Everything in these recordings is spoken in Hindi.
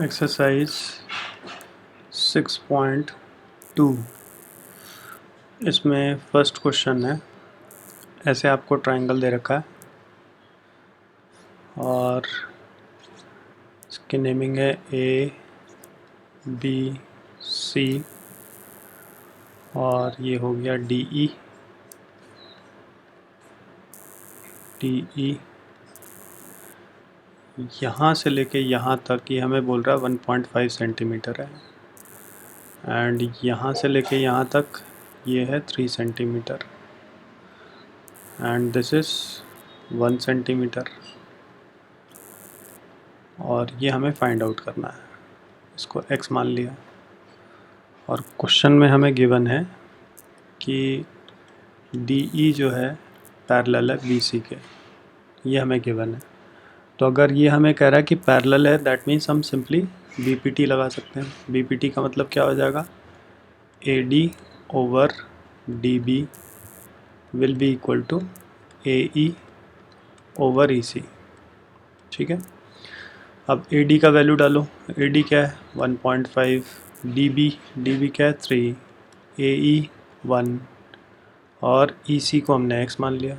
एक्सरसाइज 6.2 इसमें फर्स्ट क्वेश्चन है। ऐसे आपको ट्रायंगल दे रखा है और इसकी नेमिंग है ए बी सी और ये हो गया डी ई। यहाँ से लेके यहाँ तक ये हमें बोल रहा है 1.5 सेंटीमीटर है एंड यहाँ से लेके यहाँ तक ये है 3 centimetre and this is 1 centimetre और ये हमें फाइंड आउट करना है। इसको x मान लिया और क्वेश्चन में हमें गिवन है कि DE जो है पैरेलल है BC के, ये हमें गिवन है। तो अगर ये हमें कह रहा है कि पैरेलल है दैट मीन्स हम सिंपली BPT लगा सकते हैं। BPT का मतलब क्या हो जाएगा, AD over DB will be equal to AE over EC। ठीक है, अब AD का वैल्यू डालो। AD क्या है 1.5, DB क्या है 3, AE 1 और EC को हमने x मान लिया।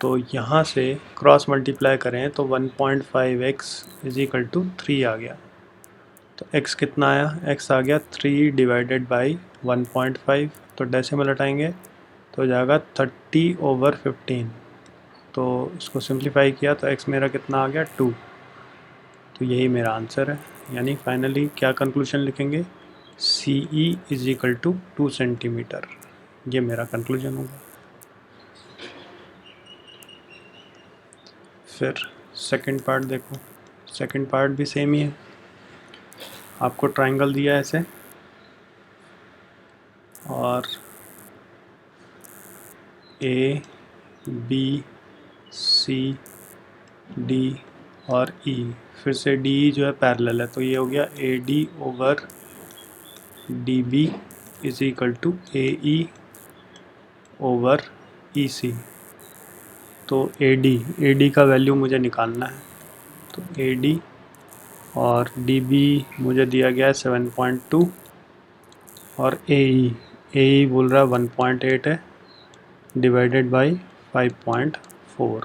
तो यहाँ से क्रॉस मल्टीप्लाई करें तो 1.5x इज इक्वल टू 3 आ गया। तो x कितना आया, x आ गया 3 डिवाइडेड बाई 1.5। तो डेसिमल हटाएंगे तो हो जाएगा 30/15। तो इसको सिंप्लीफाई किया तो x मेरा कितना आ गया 2। तो यही मेरा आंसर है। यानी फाइनली क्या कंक्लूजन लिखेंगे, CE is equal to 2 centimetre. ये मेरा कंक्लूजन होगा। फिर सेकंड पार्ट देखो, सेकंड पार्ट भी सेम ही है। आपको ट्रायंगल दिया है ऐसे और A B C D और E, फिर से DE जो है पैरेलल है तो ये हो गया AD over DB is equal to AE over EC। तो AD का वैल्यू मुझे निकालना है। तो AD और DB मुझे दिया गया है 7.2 और AE बोल रहा है 1.8 है डिवाइडेड बाई 5.4।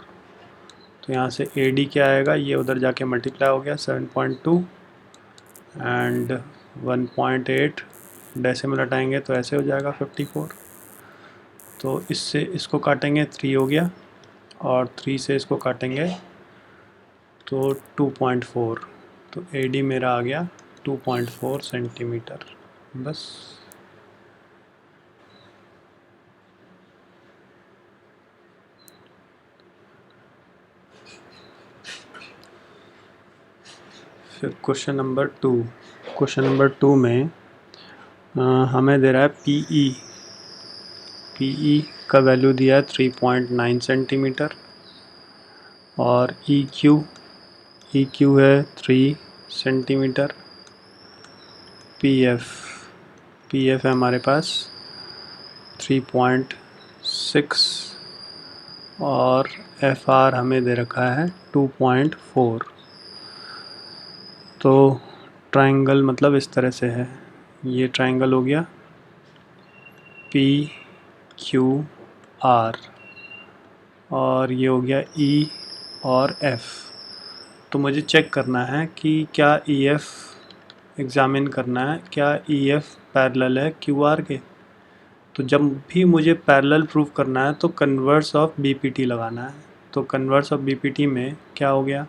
तो यहाँ से AD क्या आएगा, ये उधर जाके मल्टीप्लाई हो गया 7.2 एंड 1.8, डेसिमल हटाएंगे तो ऐसे हो जाएगा 54। तो इससे इसको काटेंगे 3 हो गया और 3 से इसको काटेंगे तो 2.4। तो AD मेरा आ गया 2.4 सेंटीमीटर। बस। फिर क्वेश्चन नंबर 2। क्वेश्चन नंबर 2 में हमें दे रहा है PE का वैल्यू दिया है 3.9 सेंटीमीटर और EQ है 3 सेंटीमीटर। PF है हमारे पास 3.6 और FR हमें दे रखा है 2.4। तो ट्रायंगल मतलब इस तरह से है, ये ट्रायंगल हो गया PQR और ये हो गया E और F। तो मुझे चेक करना है कि क्या EF एग्ज़ामिन करना है, क्या EF पैरेलल है QR के। तो जब भी मुझे पैरेलल प्रूफ करना है तो कन्वर्स ऑफ BPT लगाना है। तो कन्वर्स ऑफ BPT में क्या हो गया,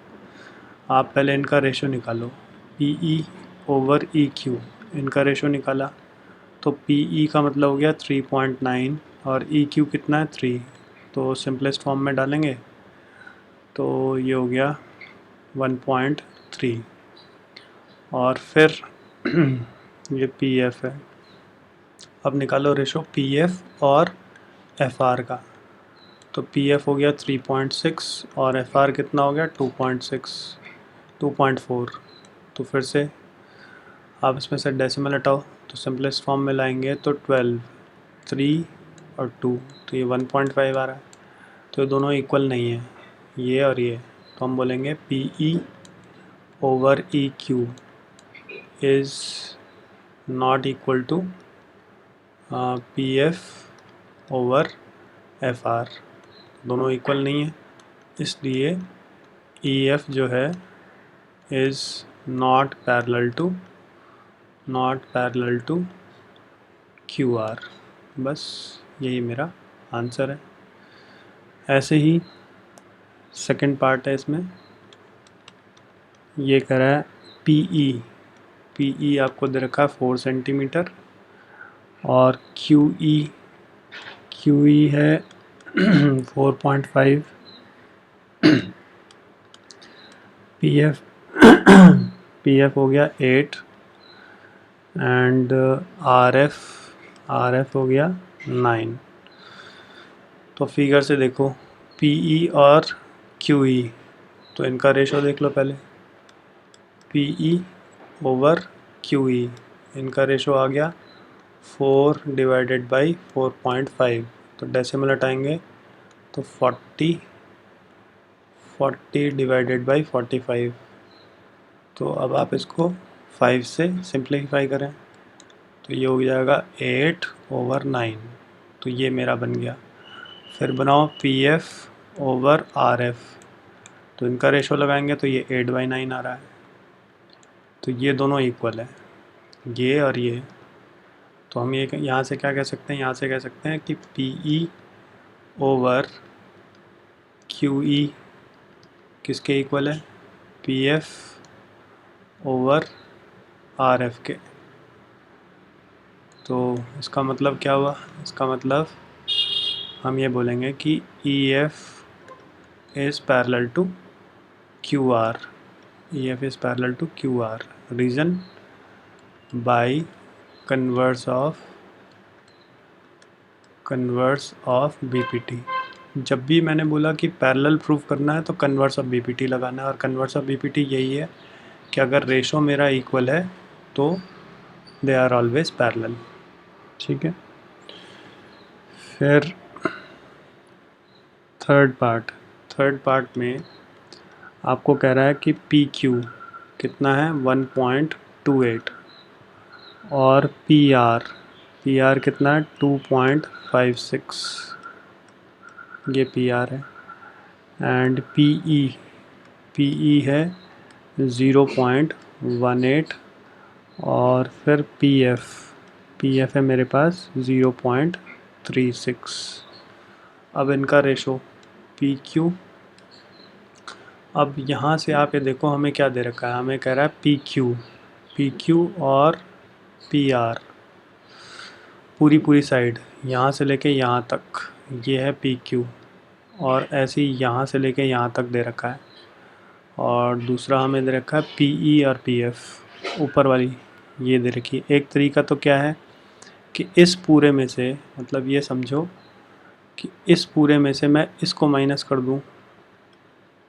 आप पहले इनका रेशो निकालो, PE ओवर EQ, इनका रेशो निकाला तो PE का मतलब हो गया 3.9 और EQ कितना है 3। तो सिंपलेस्ट फॉर्म में डालेंगे तो ये हो गया 1.3 और फिर ये PF है। अब निकालो रेशो PF और FR का। तो PF हो गया 3.6 और FR कितना हो गया 2.4। तो फिर से आप इसमें से डेसिमल हटाओ तो सिंपलेस्ट फॉर्म में लाएंगे तो 12, 3 और 2, तो ये 1.5 आ रहा है। तो ये दोनों इक्वल नहीं है, ये और ये। तो हम बोलेंगे PE over E Q is not equal to P F over F R, दोनों इक्वल नहीं है, इसलिए ई एफ जो है is not parallel to Q R. बस यही मेरा आंसर है। ऐसे ही सेकंड पार्ट है इसमें, ये कह रहा है पी ई आपको दे रखा है 4 सेंटीमीटर और क्यू ई है 4.5, पी एफ हो गया 8 एंड आर एफ हो गया 9। तो फिगर से देखो पी ई और क्यू ई, तो इनका रेशो देख लो पहले, P E over Q E, इनका रेशो आ गया 4 डिवाइडेड बाई 4.5, तो डेसिमल हटाएंगे तो 40 डिवाइडेड बाई 45। तो अब आप इसको 5 से सिंप्लीफाई करें तो ये हो जाएगा 8/9, तो ये मेरा बन गया। फिर बनाओ P F over R F, तो इनका रेशो लगाएंगे तो ये 8/9 आ रहा है, तो ये दोनों इक्वल है, ये और ये। तो हम ये यहाँ से क्या कह सकते हैं, यहाँ से कह सकते हैं कि P E over Q E किसके इक्वल है, P F over R F के। तो इसका मतलब क्या हुआ, इसका मतलब हम ये बोलेंगे कि E F is parallel to Q R, E F is parallel to Q R, reason by converse of BPT. जब भी मैंने बोला कि पैरेलल प्रूफ करना है तो कन्वर्स ऑफ बीपीटी लगाना है, और कन्वर्स ऑफ बीपीटी यही है कि अगर रेशो मेरा इक्वल है तो दे आर ऑलवेज पैरेलल। ठीक है, फिर थर्ड पार्ट में आपको कह रहा है कि पी क्यू कितना है 1.28 और पी आर कितना है 2.56, ये पी आर है, एंड पी ई है 0.18 और फिर पी एफ है मेरे पास 0.36। अब इनका रेशो पी क्यू, अब यहाँ से आप ये देखो हमें क्या दे रखा है, हमें कह रहा है पी क्यू और पी आर पूरी साइड यहाँ से लेके यहाँ तक, ये है पी क्यू, और ऐसे ही यहाँ से लेके यहाँ तक दे रखा है। और दूसरा हमें दे रखा है पी ई और पी एफ, ऊपर वाली ये दे रखी है। एक तरीका तो क्या है कि इस पूरे में से, मतलब ये समझो कि इस पूरे में से मैं इसको माइनस कर दूँ,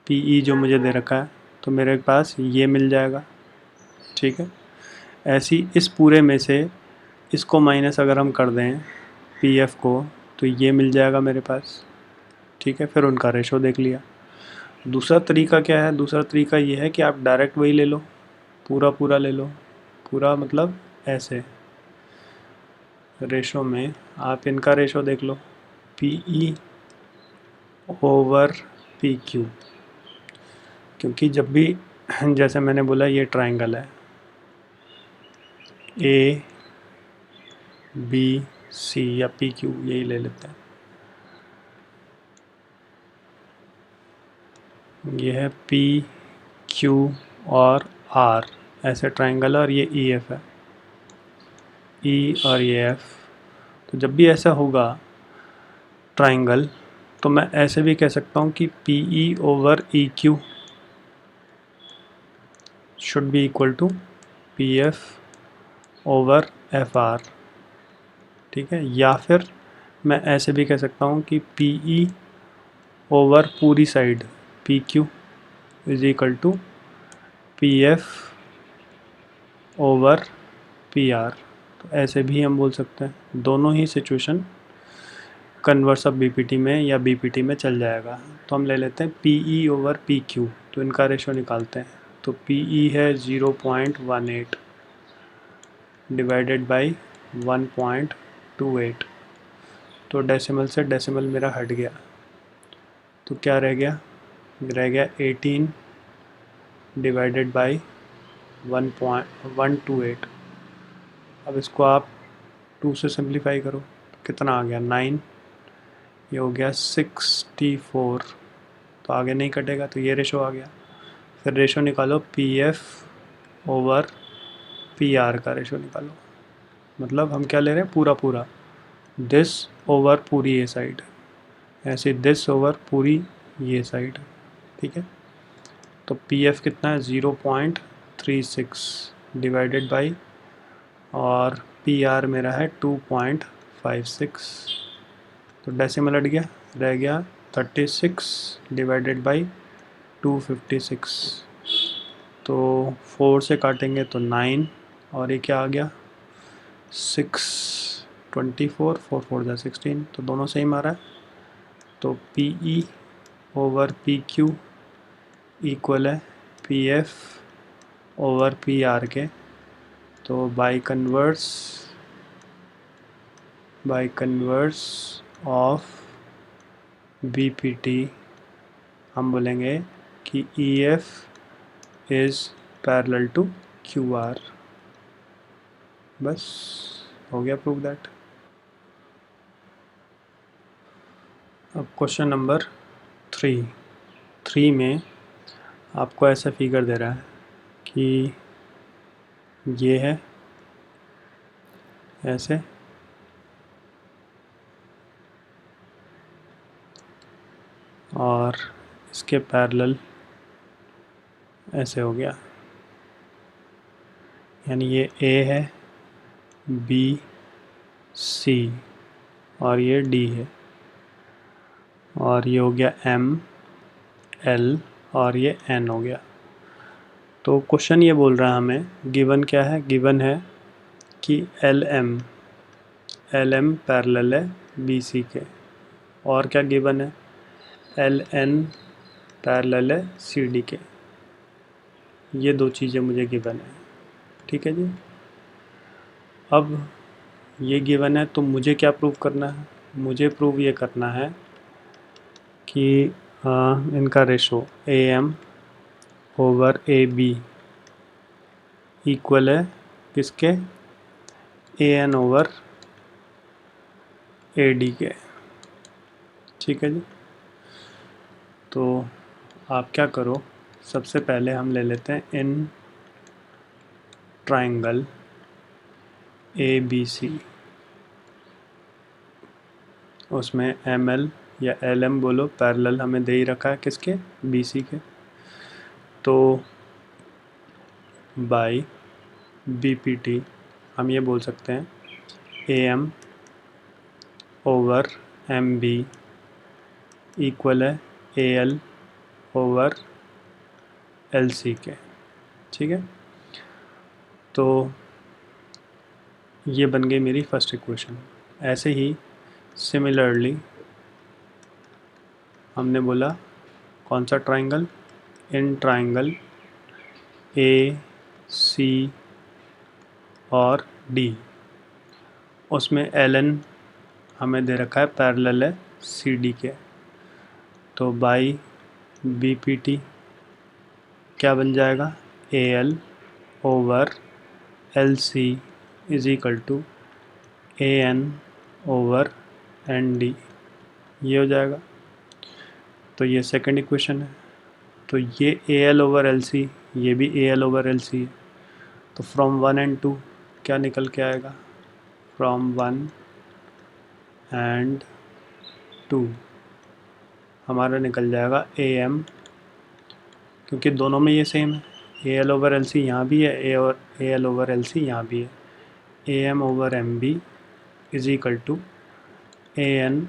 पी ई जो मुझे दे रखा है, तो मेरे पास ये मिल जाएगा। ठीक है, ऐसी इस पूरे में से इसको माइनस अगर हम कर दें पी एफ को, तो ये मिल जाएगा मेरे पास। ठीक है, फिर उनका रेशो देख लिया। दूसरा तरीका क्या है, दूसरा तरीका ये है कि आप डायरेक्ट वही ले लो, पूरा ले लो, पूरा मतलब ऐसे रेशो में आप इनका रेशो देख लो, P E over P Q, क्योंकि जब भी जैसे मैंने बोला ये ट्राइंगल है ए बी सी या पी क्यू, यही ले लेते हैं। ये है पी क्यू और आर, ऐसे ट्राइंगल, और ये ई एफ है, ई और ये एफ। तो जब भी ऐसा होगा ट्राइंगल, तो मैं ऐसे भी कह सकता हूँ कि P E over E Q should be equal to P F over F R. ठीक है, या फिर मैं ऐसे भी कह सकता हूँ कि पी ई ओवर पूरी side P Q is equal to P F over P R. तो ऐसे भी हम बोल सकते हैं, दोनों ही सिचुएशन कन्वर्स ऑफ बीपीटी में या बीपीटी में चल जाएगा। तो हम ले लेते हैं P E over P Q, तो इनका रेशो निकालते हैं। तो PE है 0.18 डिवाइडेड बाई 1.28, तो डेसिमल से डेसिमल मेरा हट गया, तो क्या रह गया 18 डिवाइडेड बाई 1.128। अब इसको आप 2 से सिंप्लीफाई करो तो कितना आ गया 9, ये हो गया 64, तो आगे नहीं कटेगा तो ये रेशो आ गया। फिर रेशो निकालो PF ओवर PR का रेशो निकालो, मतलब हम क्या ले रहे हैं पूरा पूरा, दिस ओवर पूरी ये साइड, ऐसे दिस ओवर पूरी ये साइड, ठीक है। तो PF कितना है 0.36 डिवाइडेड बाई, और PR मेरा है 2.56, तो डेसिमल हट गया, रह गया 36 डिवाइडेड बाई 256, तो 4 से काटेंगे तो 9, और ये क्या आ गया 624, 4 4 जा 16, तो दोनों सेम आ रहा है। तो PE ओवर PQ इक्वल है PF ओवर PR के, तो बाई कन्वर्स ऑफ BPT हम बोलेंगे कि EF is parallel to QR। बस हो गया प्रूव दैट। अब क्वेश्चन नंबर 3 में आपको ऐसा फिगर दे रहा है कि ये है ऐसे, और इसके पैरेलल ऐसे हो गया, यानी ये A है, B C और ये D है, और ये हो गया M L और ये N हो गया। तो क्वेश्चन ये बोल रहा है हमें, गिवन क्या है, गिवन है कि LM पैरेलल है BC के, और क्या गिवन है LN पैरेलल है CD के, ये दो चीज़ें मुझे गिवन है, ठीक है जी। अब ये गिवन है तो मुझे क्या प्रूव करना है, मुझे प्रूव ये करना है कि इनका ratio AM over AB equal है किसके, AN ओवर AD के, ठीक है जी। तो आप क्या करो, सबसे पहले हम ले लेते हैं इन ट्राइंगल ABC, उसमें ML या LM बोलो, पैरेलल हमें दे ही रखा है किसके, BC के, तो बाई BPT हम ये बोल सकते हैं AM ओवर MB इक्वल है AL ओवर LC के, ठीक है। तो ये बन गई मेरी फर्स्ट इक्वेशन। ऐसे ही सिमिलरली हमने बोला कौन सा ट्राइंगल, इन ट्राइंगल AC और D, उसमें LN हमें दे रखा है पैरेलल है CD के, तो बाई BPT क्या बन जाएगा, AL over LC is equal to AN over ND, ये हो जाएगा। तो ये सेकंड इक्वेशन है, तो ये AL ओवर LC, ये भी AL ओवर LC है, तो फ्रॉम 1 and 2 क्या निकल के आएगा, फ्रॉम 1 and 2 हमारा निकल जाएगा AM, क्योंकि दोनों में ये सेम है, AL ओवर LC यहाँ भी है, AL ओवर LC यहाँ भी है, AM over MB is equal to AN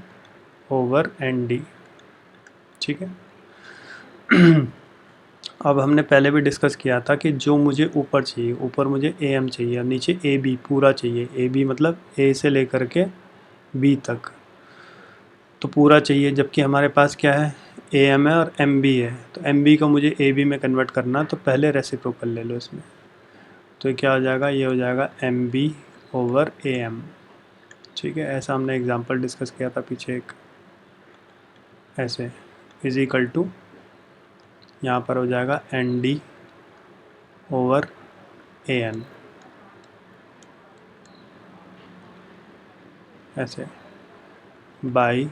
over ND, ठीक है। अब हमने पहले भी डिस्कस किया था कि जो मुझे ऊपर चाहिए, ऊपर मुझे AM चाहिए और नीचे AB पूरा चाहिए, AB मतलब A से लेकर के B तक, तो पूरा चाहिए, जबकि हमारे पास क्या है ए एम है और एम बी है, तो एम बी को मुझे ए बी में कन्वर्ट करना, तो पहले रेसिप्रोकल ले लो इसमें। तो क्या हो जाएगा, ये हो जाएगा M B over A M. ठीक है, ऐसा हमने एग्जांपल डिस्कस किया था पीछे एक, ऐसे इज इक्वल टू, यहाँ पर हो जाएगा N D over A N, ऐसे बाई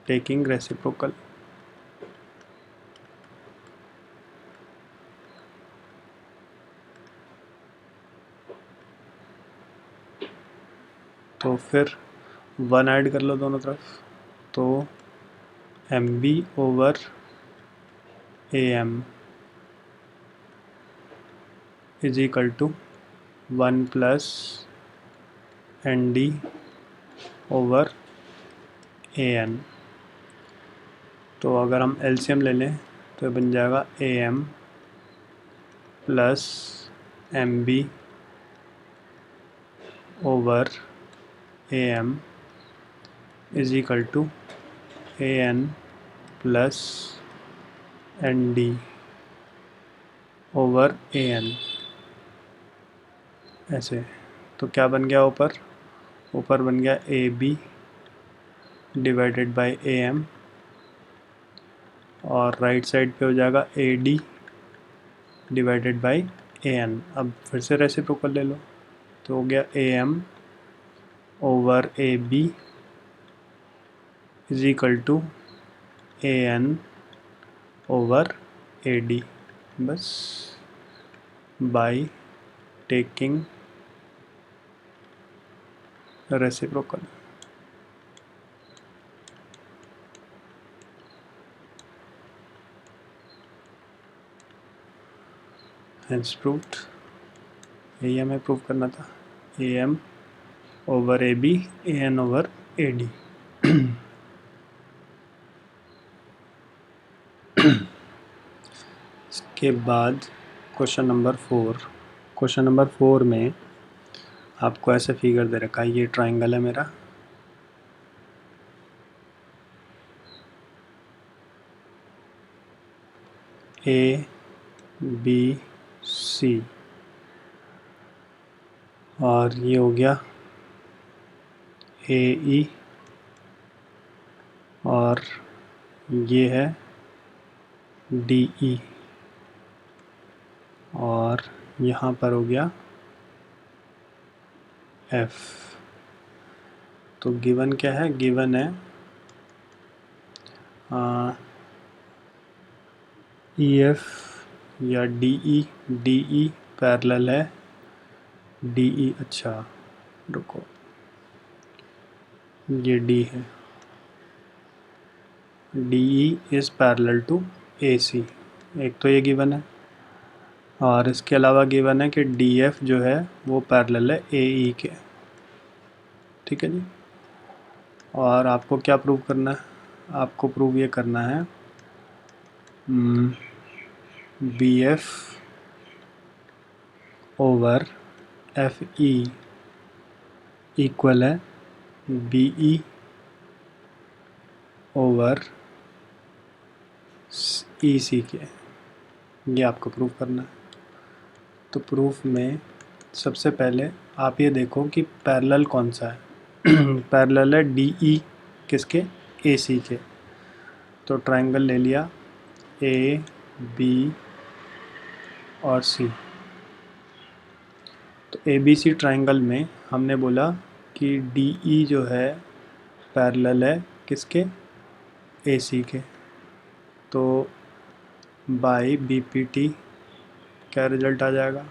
टेकिंग रेसिप्रोकल। तो फिर 1 ऐड कर लो दोनों तरफ, तो M B over A M is equal to 1 plus N D over A N. तो अगर हम एलसीएम ले लें तो ये बन जाएगा A M plus M B over A M is equal to A N plus N D over A N, ऐसे। तो क्या बन गया ऊपर, ऊपर बन गया A B divided by A M, और राइट साइड पे हो जाएगा A D divided by A N. अब फिर से रेसिप्रोकल ले लो, तो हो गया A M over A B is equal to A N over A D, बस by taking reciprocal. Hence proved, यही हमें प्रूव करना था, A M over A B A N over A D. इसके बाद क्वेश्चन नंबर 4। क्वेश्चन नंबर 4 में आपको ऐसे फिगर दे रखा है, ये ट्राइंगल है मेरा, ए बी सी, और ये हो गया ए ई, और ये है डी ई, और यहाँ पर हो गया एफ। तो गिवन क्या है, गिवन है ई एफ या डी ई पैरेलल है डी ई, अच्छा रुको, ये डी है, D E is parallel to A C, एक तो ये गिवन है, और इसके अलावा गिवन है कि डी एफ जो है वो पैरेलल है ए ई के। ठीक है जी, और आपको क्या प्रूव करना है, आपको प्रूव ये करना है B F over F E equal है B E over E C के, ये आपको प्रूव करना है। तो प्रूफ में सबसे पहले आप ये देखो कि पैरेलल कौन सा है। पैरेलल है डी ई किसके, ए सी के। तो ट्रायंगल ले लिया ए बी और सी। तो ए बी सी ट्रायंगल में हमने बोला कि डी ई जो है पैरेलल है किसके, ए सी के। तो बाई बी पी टी क्या रिजल्ट आ जाएगा,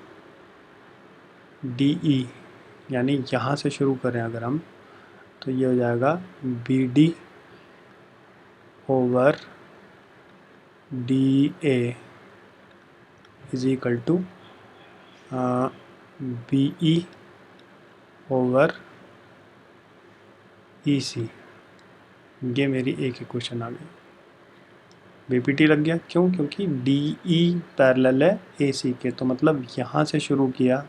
डी ई, यानी यहाँ से शुरू करें अगर हम, तो ये हो जाएगा B D over D A is equal to B E over E C. ये मेरी एक इक्वेशन आ गई, बीपीटी लग गया। क्यों, क्योंकि डी ई पैरेलल है ए सी के, तो मतलब यहाँ से शुरू किया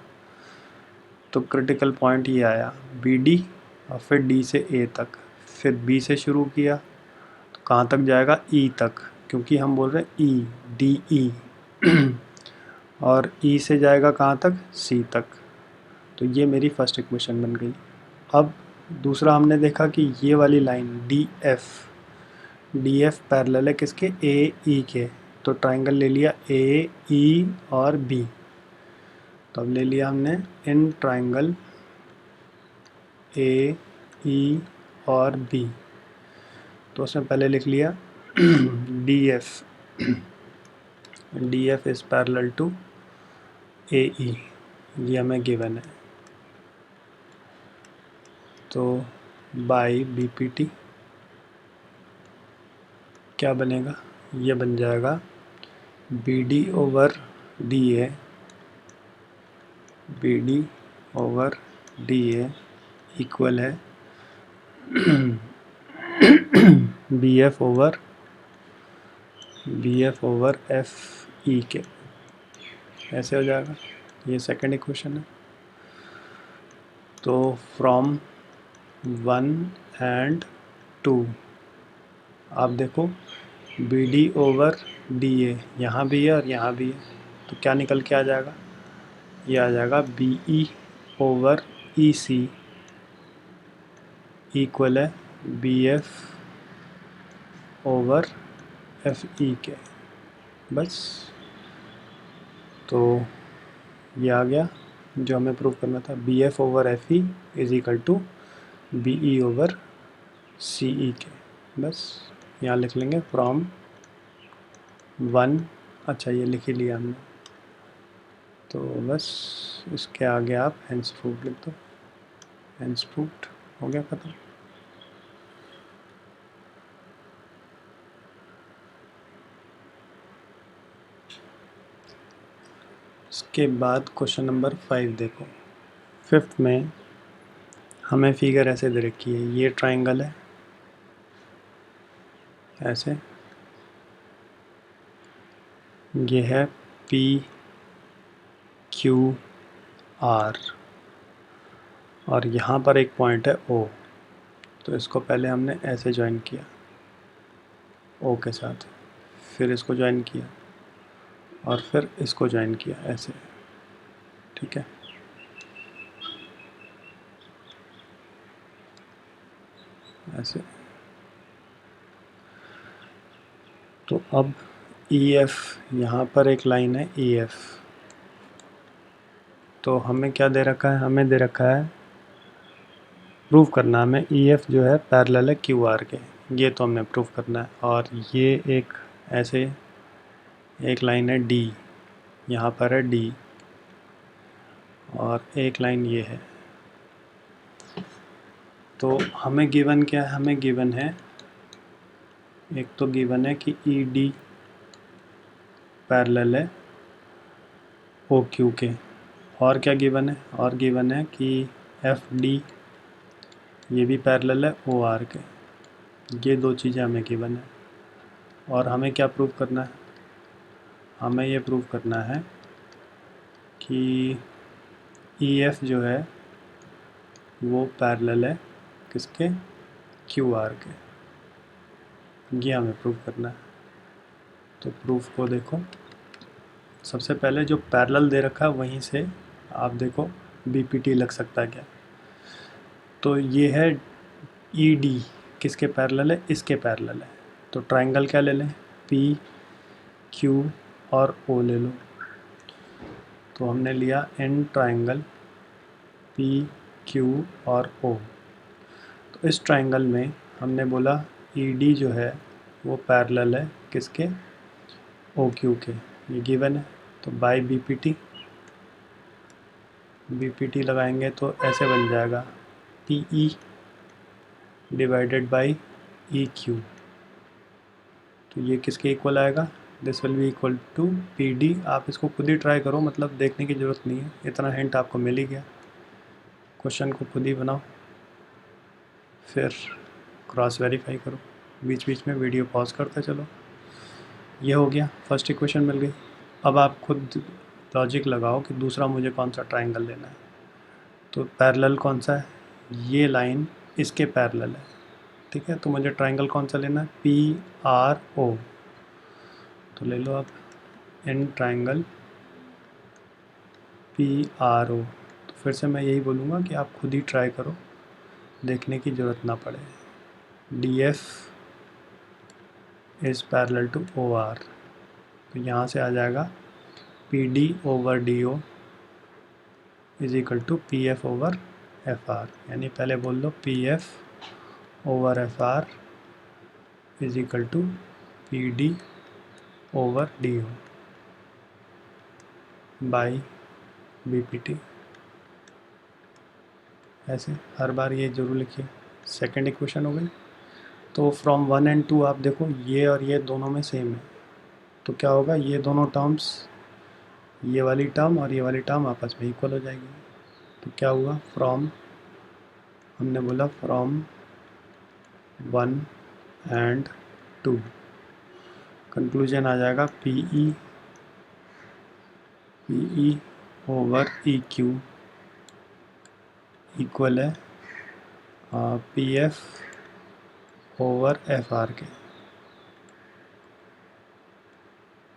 तो क्रिटिकल पॉइंट ये आया बी डी, और फिर डी से ए तक, फिर बी से शुरू किया तो कहाँ तक जाएगा, ई तक, क्योंकि हम बोल रहे हैं ई, डी ई और ई से जाएगा कहाँ तक, सी तक। तो ये मेरी फर्स्ट इक्वेशन बन गई। अब दूसरा हमने देखा कि ये वाली लाइन डी एफ पैरेलल है किसके, ए ई के। तो ट्राइंगल ले लिया ए ई और बी। तो अब ले लिया हमने इन ट्राइंगल ए ई और बी। तो उसमें पहले लिख लिया D F is parallel to A E, ये हमें गिवन है। तो बाई बी पी टी क्या बनेगा, ये बन जाएगा B D over D A, B D over D A equal है B F over F E के। ऐसे हो जाएगा, ये सेकंड इक्वेशन है। तो फ्रॉम 1 एंड 2 आप देखो B D over D A यहाँ भी है और यहाँ भी है, तो क्या निकल के आ जाएगा, ये आ जाएगा B E over E C equal है B F over F E के। बस, तो ये आ गया जो हमें प्रूव करना था, B F over F E is equal to B E over C E के। बस यहाँ लिख लेंगे फ्रॉम 1, अच्छा ये लिख ही लिया हमने, तो बस इसके आगे आप हेंस प्रूव्ड लिख दो, हेंस प्रूव्ड हो गया खत्म। इसके बाद क्वेश्चन नंबर 5 देखो। 5th में हमें फिगर ऐसे दे रखी है, ये ट्राइंगल है ऐसे, ये है पी क्यू आर और यहाँ पर एक पॉइंट है ओ। तो इसको पहले हमने ऐसे ज्वाइन किया ओ के साथ, फिर इसको ज्वाइन किया और फिर इसको ज्वाइन किया ऐसे, ठीक है। ऐसे, तो अब ई एफ, यहाँ पर एक लाइन है ई एफ, तो हमें क्या दे रखा है, हमें दे रखा है प्रूव करना हमें ई एफ जो है पैरेलल है क्यू आर के, ये तो हमने प्रूव करना है। और ये एक ऐसे एक लाइन है डी, यहाँ पर है डी और एक लाइन ये है। तो हमें गिवन क्या है, हमें गिवन है, एक तो गिवन है कि ई डी पैरेलल है ओ क्यू के, और क्या गिवन है, और गिवन है कि एफ डी ये भी पैरेलल है ओ आर के। ये दो चीज़ें हमें गिवन है। और हमें क्या प्रूव करना है, हमें ये प्रूव करना है कि ई एफ जो है वो पैरेलल है किसके, क्यू आर के, ये हमें प्रूव करना है। तो प्रूफ को देखो, सबसे पहले जो पैरेलल दे रखा है वहीं से आप देखो बीपीटी लग सकता है क्या। तो ये है ई डी किसके पैरेलल है, इसके पैरेलल है। तो ट्राइंगल क्या ले लें, पी क्यू और ओ ले लो। तो हमने लिया इन ट्राइंगल पी क्यू और ओ। तो इस ट्राइंगल में हमने बोला ई डी जो है वो पैरेलल है किसके, ओ क्यू के, ये गिवन है। तो बाई बी पी टी लगाएंगे तो ऐसे बन जाएगा P E divided by E Q. तो ये किसके इक्वल आएगा, this will be equal to P D. आप इसको खुद ही ट्राई करो, मतलब देखने की ज़रूरत नहीं है, इतना हिंट आपको मिल ही गया। क्वेश्चन को खुद ही बनाओ, फिर क्रॉस वेरीफाई करो, बीच बीच में वीडियो पॉज करते चलो। ये हो गया, फर्स्ट इक्वेशन मिल गई। अब आप खुद लॉजिक लगाओ कि दूसरा मुझे कौन सा ट्राइंगल लेना है। तो पैरेलल कौन सा है, ये लाइन इसके पैरेलल है, ठीक है, तो मुझे ट्राइंगल कौन सा लेना है, PRO। तो ले लो आप इन ट्राइंगल PRO। तो फिर से मैं यही बोलूँगा कि आप खुद ही ट्राई करो, देखने की ज़रूरत ना पड़े। DF is parallel to OR, तो यहाँ से आ जाएगा PD over DO is equal to PF over FR। यानी पहले बोल दो PF over FR is equal to PD over DO by BPT। ऐसे हर बार ये जरूर लिखिए। सेकेंड इक्वेशन हो गई। तो फ्रॉम 1 एंड 2 आप देखो ये और ये दोनों में सेम है, तो क्या होगा, ये दोनों टर्म्स, ये वाली टर्म और ये वाली टर्म आपस में इक्वल हो जाएगी। तो क्या हुआ, फ्रॉम, हमने बोला फ्रॉम 1 एंड 2, कंक्लूजन आ जाएगा PE ओवर EQ इक्वल है PF ओवर FR के।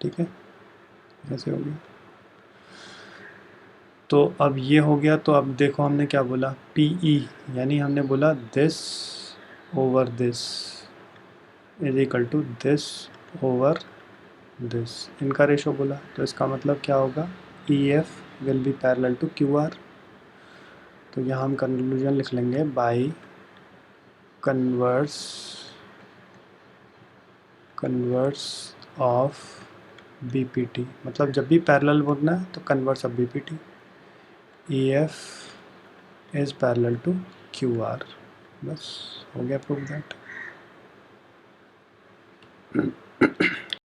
ठीक है, ऐसे हो गया। तो अब ये हो गया, तो अब देखो हमने क्या बोला, PE यानी हमने बोला this over this is equal to this over this, इनका रेशो बोला। तो इसका मतलब क्या होगा, EF will be parallel to QR। तो यहाँ हम कंक्लूजन लिख लेंगे बाई कन्वर्स ऑफ BPT, मतलब जब भी पैरेलल बोलना है तो converse of BPT। EF is parallel to QR। बस हो गया प्रूव दैट।